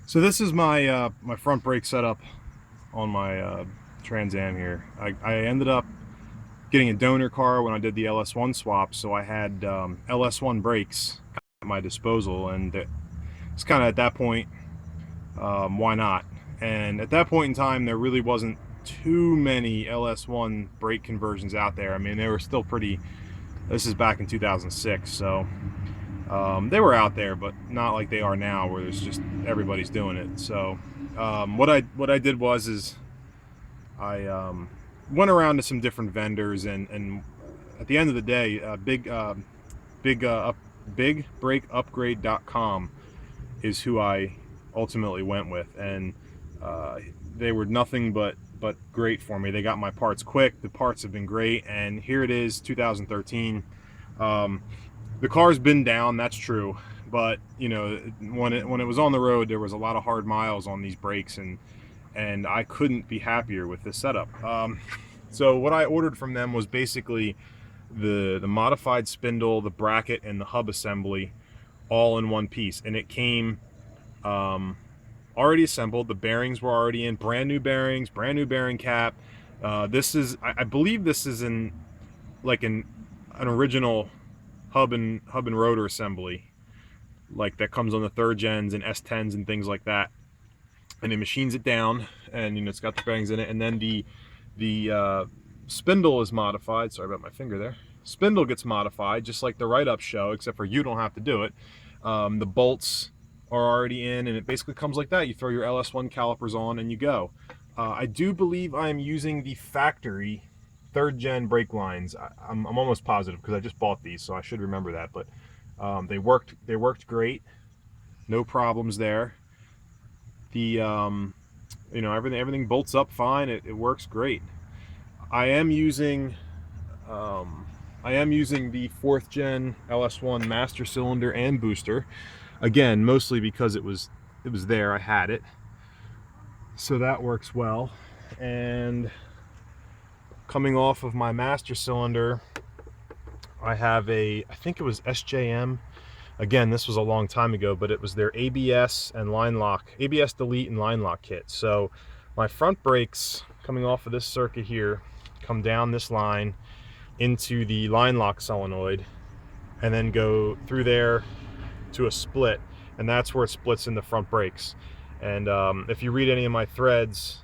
So this is my my front brake setup on my Trans Am here. I ended up getting a donor car when I did the LS1 swap, so I had LS1 brakes at my disposal, and it's kind of at that point, why not? And at that point in time, there really wasn't too many LS1 brake conversions out there. I mean, they were still pretty. This is back in 2006, so they were out there, but not like they are now, where there's just everybody's doing it. So what I did was I went around to some different vendors, and at the end of the day, BigBrakeUpgrade.com is who I ultimately went with, and they were nothing but great for me. They got my parts quick. The parts have been great, and here it is, 2013. The car's been down, that's true, but you know, when it was on the road, there was a lot of hard miles on these brakes, and I couldn't be happier with this setup. So what I ordered from them was basically the modified spindle, the bracket, and the hub assembly all in one piece, and it came already assembled. The bearings were already in, brand new bearings, brand new bearing cap. This is, I believe this is an original hub and rotor assembly, like that comes on the 3rd gens and S10s and things like that, and it machines it down, and you know, it's got the bearings in it, and then the spindle is modified. Sorry about my finger there. Spindle gets modified just like the write-ups show, except for you don't have to do it. The bolts are already in, and it basically comes like that. You throw your LS1 calipers on and you go. I do believe I'm using the factory 3rd gen brake lines. I'm almost positive because I just bought these, so I should remember that. But they worked great, no problems there. The you know, everything bolts up fine. It works great. I am using the 4th gen LS1 master cylinder and booster, again mostly because it was there. I had it, so that works well. And coming off of my master cylinder, I have I think it was SJM. Again, this was a long time ago, but it was their ABS and line lock, ABS delete and line lock kit. So my front brakes coming off of this circuit here come down this line into the line lock solenoid, and then go through there to a split, and that's where it splits in the front brakes. And if you read any of my threads,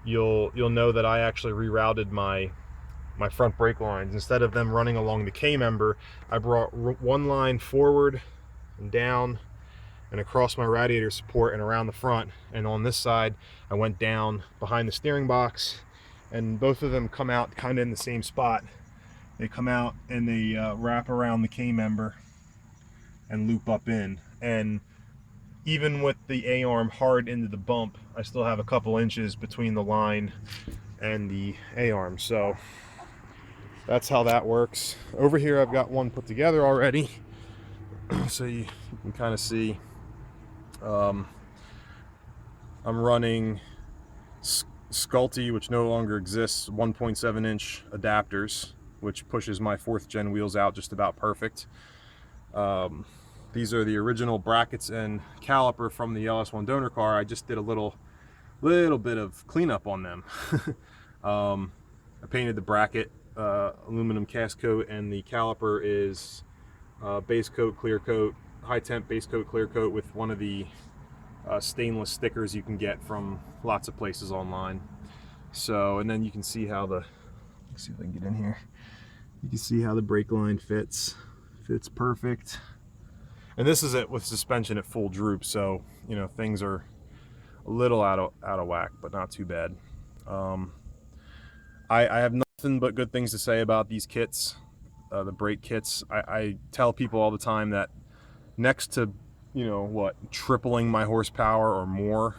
you'll know that I actually rerouted my front brake lines. Instead of them running along the K-member, I brought one line forward and down and across my radiator support and around the front, and on this side I went down behind the steering box, and both of them come out kind of in the same spot. They come out and they wrap around the K-member and loop up in, and even with the A-arm hard into the bump, I still have a couple inches between the line and the A-arm. So that's how that works. Over here I've got one put together already, so you can kind of see. I'm running Sculpey, which no longer exists, 1.7-inch adapters, which pushes my 4th gen wheels out just about perfect. These are the original brackets and caliper from the LS1 donor car. I just did a little bit of cleanup on them. I painted the bracket aluminum cast coat, and the caliper is base coat, clear coat, high temp base coat, clear coat, with one of the stainless stickers you can get from lots of places online. So, and then you can see how let's see if I can get in here. You can see how the brake line fits perfect. And this is it with suspension at full droop, so you know, things are a little out of whack, but not too bad. I have nothing but good things to say about these kits, the brake kits. I tell people all the time that next to, you know, what, tripling my horsepower or more,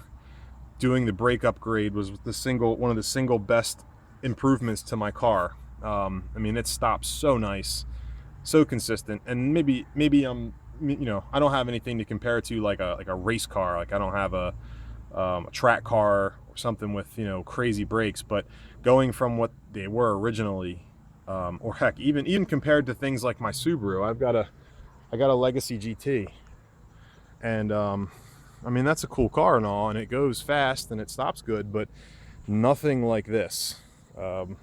doing the brake upgrade was one of the single best improvements to my car. I mean, it stops so nice, so consistent, and maybe I'm, you know, I don't have anything to compare to like a race car. Like I don't have a track car or something with, you know, crazy brakes, but going from what they were originally, or heck, even compared to things like my Subaru, I got a Legacy GT, and I mean, that's a cool car and all, and it goes fast and it stops good, but nothing like this. You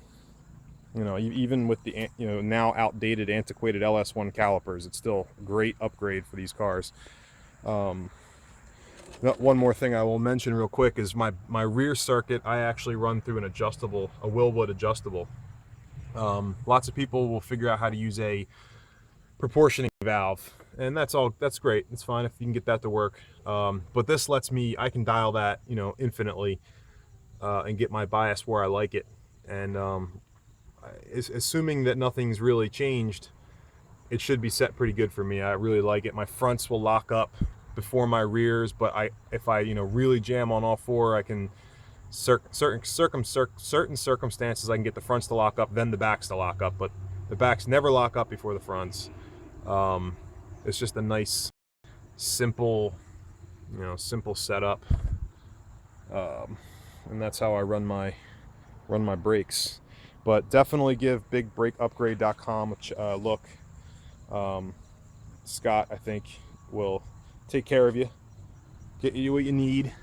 know, even with the, you know, now outdated, antiquated LS1 calipers, it's still a great upgrade for these cars. One more thing I will mention real quick is my rear circuit. I actually run through a Wilwood adjustable. Lots of people will figure out how to use a proportioning valve, and that's great. It's fine if you can get that to work. But this lets me, I can dial that, you know, infinitely, and get my bias where I like it. And assuming that nothing's really changed, it should be set pretty good for me. I really like it. My fronts will lock up before my rears, but if I, you know, really jam on all four, I can, certain circumstances, I can get the fronts to lock up, then the backs to lock up, but the backs never lock up before the fronts. It's just a nice, simple, you know, simple setup, and that's how I run my brakes. But definitely give bigbrakeupgrade.com a look. Scott, I think, will take care of you, get you what you need,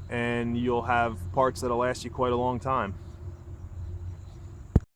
and you'll have parts that'll last you quite a long time.